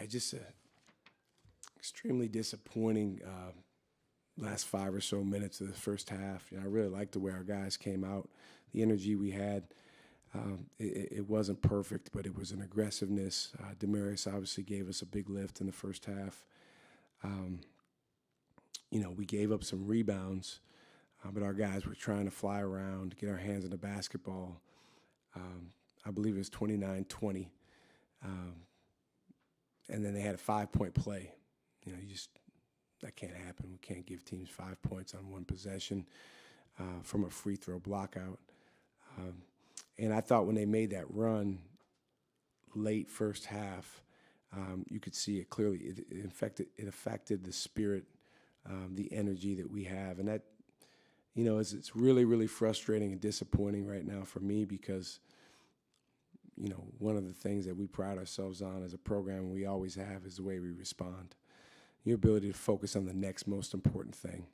just a extremely disappointing last 5 or so minutes of the first half. I really liked the way our guys came out, the energy we had. It wasn't perfect, but it was an aggressiveness. Demarius obviously gave us a big lift in the first half. We gave up some rebounds, but our guys were trying to fly around, get our hands on the basketball. I believe it was 29-20. And then they had a 5-point play. That can't happen. We can't give teams 5 points on one possession from a free throw blockout. And I thought when they made that run late first half, you could see it clearly. It affected the spirit, the energy that we have. And that, it's really, really frustrating and disappointing right now for me because, one of the things that we pride ourselves on as a program, we always have, is the way we respond. Your ability to focus on the next most important thing.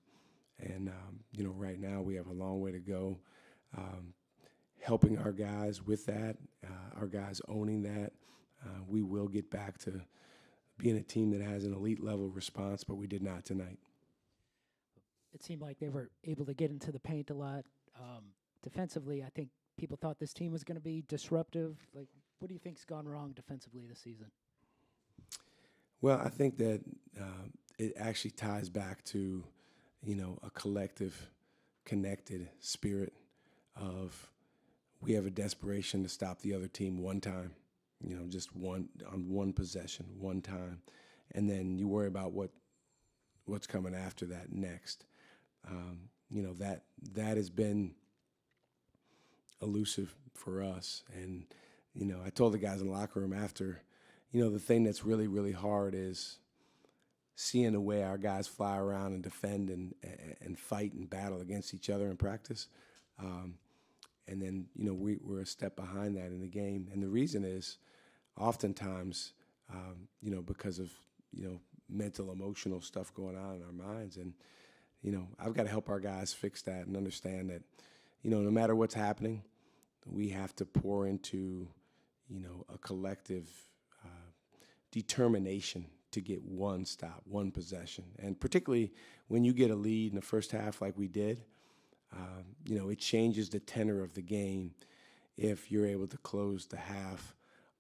And, right now we have a long way to go. Helping our guys with that, our guys owning that. We will get back to being a team that has an elite level response, but we did not tonight. It seemed like they were able to get into the paint a lot. Defensively, I think people thought this team was going to be disruptive. Like, what do you think's gone wrong defensively this season? Well, I think that it actually ties back to, a collective, connected spirit of we have a desperation to stop the other team one time, just one possession, one time. And then you worry about what's coming after that next. That has been elusive for us. And, I told the guys in the locker room after, the thing that's really, really hard is seeing the way our guys fly around and defend and fight and battle against each other in practice. And then, we're a step behind that in the game. And the reason is oftentimes, because of, mental, emotional stuff going on in our minds. And, I've got to help our guys fix that and understand that, no matter what's happening, we have to pour into, a collective determination to get one stop, one possession. And particularly when you get a lead in the first half like we did, it changes the tenor of the game if you're able to close the half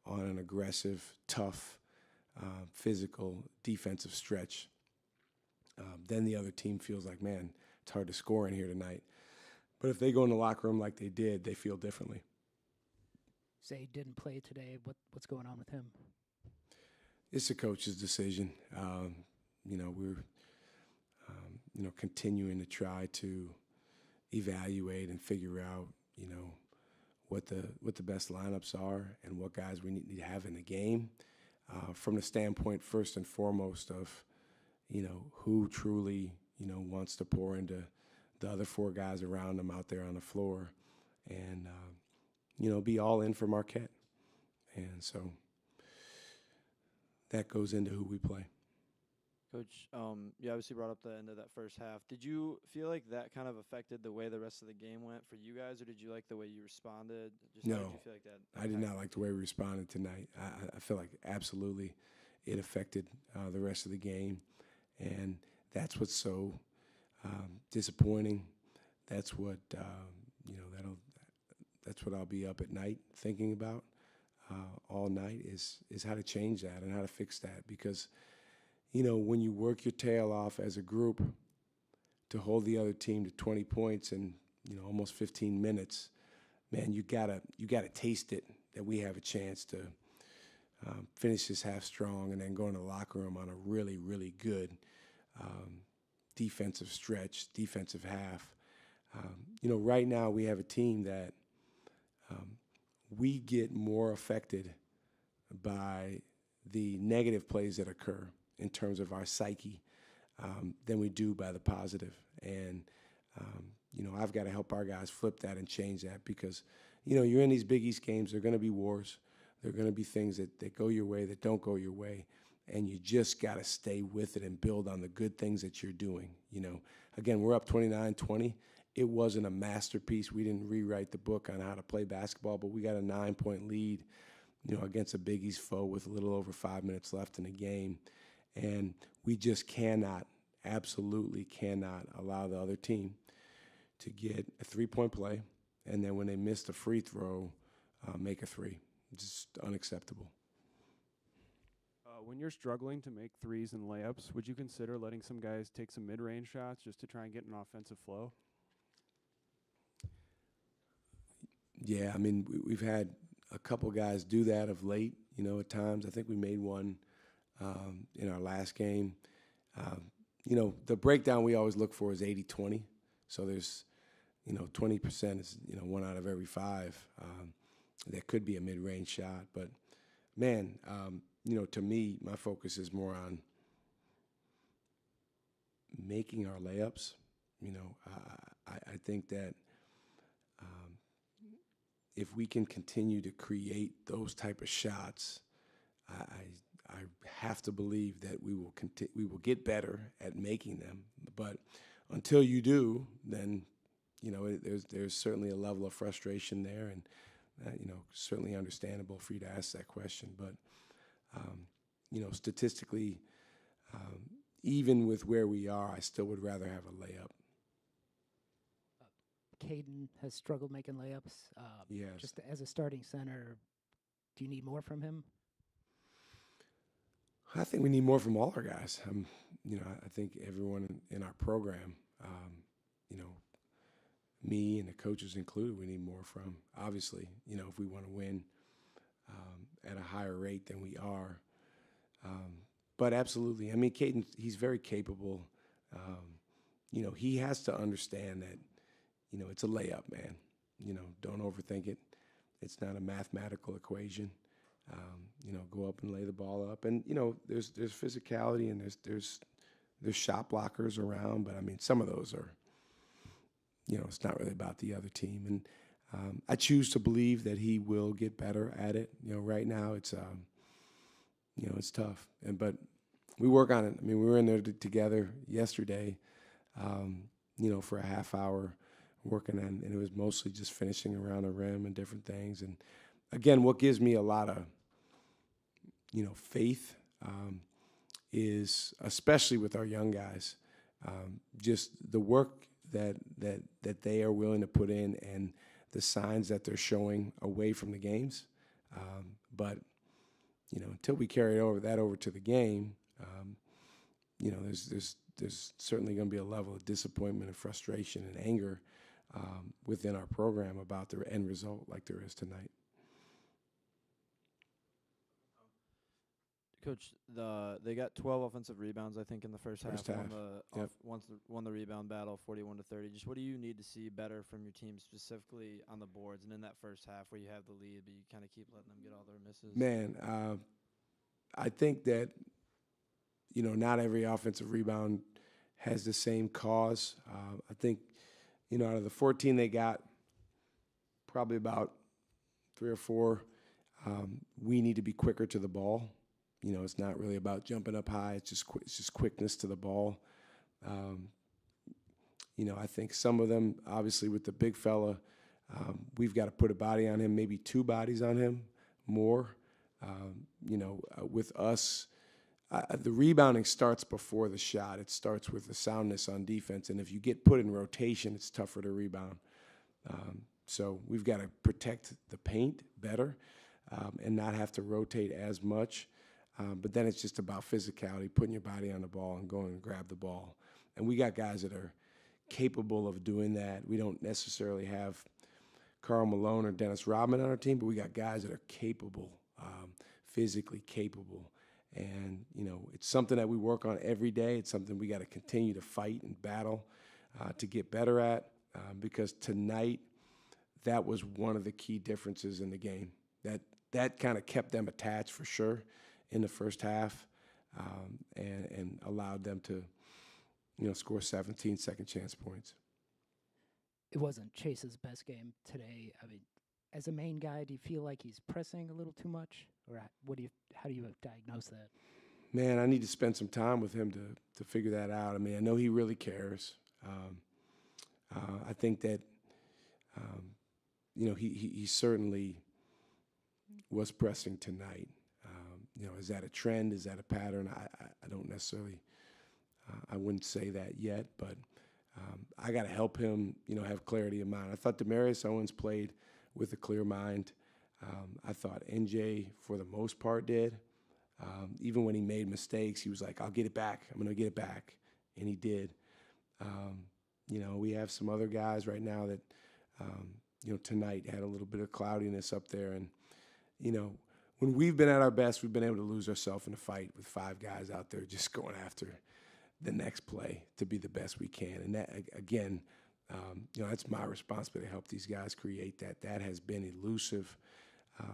on an aggressive, tough, physical, defensive stretch. Then the other team feels like, man, it's hard to score in here tonight. But if they go in the locker room like they did, they feel differently. Say didn't play today. What's going on with him? It's the coach's decision. We're continuing to try to evaluate and figure out, what the best lineups are and what guys we need to have in the game, from the standpoint first and foremost of, who truly, wants to pour into the other 4 guys around them out there on the floor, and be all in for Marquette, and so that goes into who we play. Coach, you obviously brought up the end of that first half. Did you feel like that kind of affected the way the rest of the game went for you guys, or did you like the way you responded? No, how did you feel like that? I did not like the way we responded tonight. I feel like absolutely it affected the rest of the game, and that's what's so disappointing. That's what that's what I'll be up at night thinking about all night is how to change that and how to fix that, because when you work your tail off as a group to hold the other team to 20 points in, almost 15 minutes, man, you gotta taste it that we have a chance to finish this half strong and then go in the locker room on a really, really good defensive stretch, defensive half. Right now we have a team that we get more affected by the negative plays that occur in terms of our psyche than we do by the positive. And, I've got to help our guys flip that and change that, because, you're in these Big East games, there are going to be wars. There are going to be things that go your way, that don't go your way. And you just got to stay with it and build on the good things that you're doing. Again, we're up 29-20. It wasn't a masterpiece. We didn't rewrite the book on how to play basketball, but we got a 9-point lead. against a Big East foe with a little over 5 minutes left in the game. And we just absolutely cannot allow the other team to get a three-point play, and then when they miss the free throw, make a three. Just unacceptable. When you're struggling to make threes and layups, would you consider letting some guys take some mid-range shots just to try and get an offensive flow? Yeah, I mean, we've had a couple guys do that of late, at times. I think we made one in our last game. The breakdown we always look for is 80-20. So there's, 20% is, 1 out of every 5. That could be a mid-range shot. But, man, to me, my focus is more on making our layups. I think that if we can continue to create those type of shots, I have to believe that we will get better at making them. But until you do, then there's certainly a level of frustration there, and certainly understandable for you to ask that question. But statistically, even with where we are, I still would rather have a layup. Caden has struggled making layups. Yes. Just as a starting center, do you need more from him? I think we need more from all our guys. I think everyone in our program, me and the coaches included, we need more from. Obviously, if we want to win at a higher rate than we are. But absolutely, I mean, Caden, he's very capable. He has to understand that, it's a layup, man. Don't overthink it. It's not a mathematical equation. Go up and lay the ball up. And, there's physicality and there's shot blockers around, but I mean, some of those are, it's not really about the other team. And I choose to believe that he will get better at it. Right now it's, it's tough. But we work on it. I mean, we were in there together yesterday, for a half hour working on, and it was mostly just finishing around the rim and different things. And again, what gives me a lot of, faith is, especially with our young guys, just the work that they are willing to put in and the signs that they're showing away from the games. But until we carry that over to the game, there's certainly going to be a level of disappointment and frustration and anger within our program about the end result, like there is tonight. Coach, they got 12 offensive rebounds, I think, in the first half. Won the rebound battle, 41-30. Just what do you need to see better from your team, specifically on the boards and in that first half where you have the lead, but you kind of keep letting them get all their misses? Man, I think that not every offensive rebound has the same cause. I think out of the 14 they got, probably about 3 or 4, we need to be quicker to the ball. It's not really about jumping up high. It's just quickness to the ball. I think some of them, obviously with the big fella, we've got to put a body on him, maybe 2 bodies on him more. With us, the rebounding starts before the shot. It starts with the soundness on defense. And if you get put in rotation, it's tougher to rebound. So we've got to protect the paint better and not have to rotate as much. But then it's just about physicality, putting your body on the ball and going and grab the ball. And we got guys that are capable of doing that. We don't necessarily have Karl Malone or Dennis Rodman on our team, but we got guys that are capable, physically capable. And, it's something that we work on every day. It's something we got to continue to fight and battle to get better at because tonight that was one of the key differences in the game. That kind of kept them attached for sure in the first half and allowed them to, score 17 second chance points. It wasn't Chase's best game today. I mean, as a main guy, do you feel like he's pressing a little too much? Or how do you diagnose that? Man, I need to spend some time with him to figure that out. I mean, I know he really cares. I think that, he certainly what's pressing tonight. Is that a trend? Is that a pattern? I don't necessarily, I wouldn't say that yet, but I got to help him, have clarity of mind. I thought Demarius Owens played with a clear mind. I thought NJ, for the most part, did. Even when he made mistakes, he was like, I'll get it back. I'm going to get it back. And he did. We have some other guys right now that, tonight had a little bit of cloudiness up there. And, when we've been at our best, we've been able to lose ourselves in a fight with 5 guys out there just going after the next play to be the best we can. And that, again, that's my responsibility to help these guys create that. That has been elusive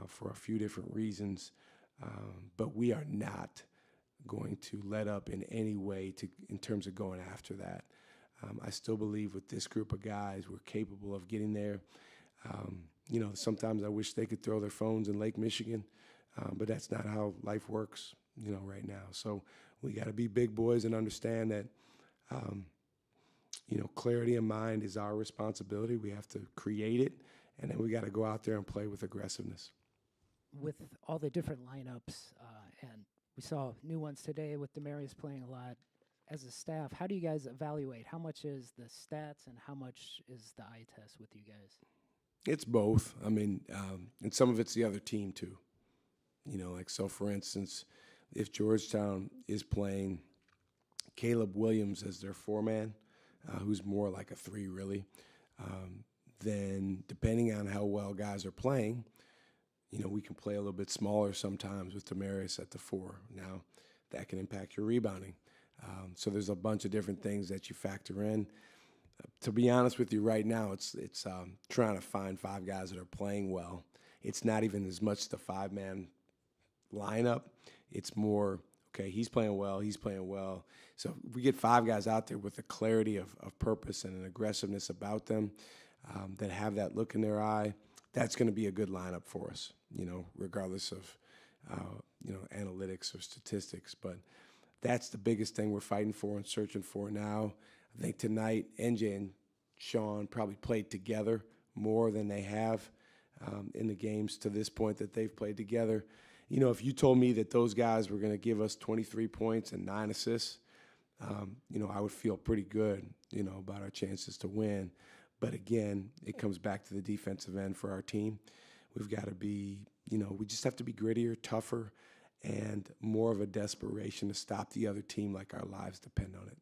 for a few different reasons. But we are not going to let up in any way in terms of going after that. I still believe with this group of guys, we're capable of getting there. Sometimes I wish they could throw their phones in Lake Michigan, but that's not how life works, right now. So we got to be big boys and understand that, clarity of mind is our responsibility. We have to create it, and then we got to go out there and play with aggressiveness. With all the different lineups, and we saw new ones today with Demarius playing a lot, as a staff, how do you guys evaluate? How much is the stats and how much is the eye test with you guys? It's both. I mean, and some of it's the other team too. So for instance, if Georgetown is playing Caleb Williams as their 4-man, who's more like a 3 really, then depending on how well guys are playing, we can play a little bit smaller sometimes with Demarius at the 4. Now, that can impact your rebounding. So there's a bunch of different things that you factor in. To be honest with you, right now, it's trying to find 5 guys that are playing well. It's not even as much the 5-man lineup. It's more, okay, he's playing well. So if we get 5 guys out there with a clarity of purpose and an aggressiveness about them that have that look in their eye, that's going to be a good lineup for us, regardless of, analytics or statistics. But that's the biggest thing we're fighting for and searching for now. I think tonight, NJ and Sean probably played together more than they have in the games to this point that they've played together. If you told me that those guys were going to give us 23 points and 9 assists, I would feel pretty good, about our chances to win. But again, it comes back to the defensive end for our team. We've got to be, we just have to be grittier, tougher, and more of a desperation to stop the other team like our lives depend on it.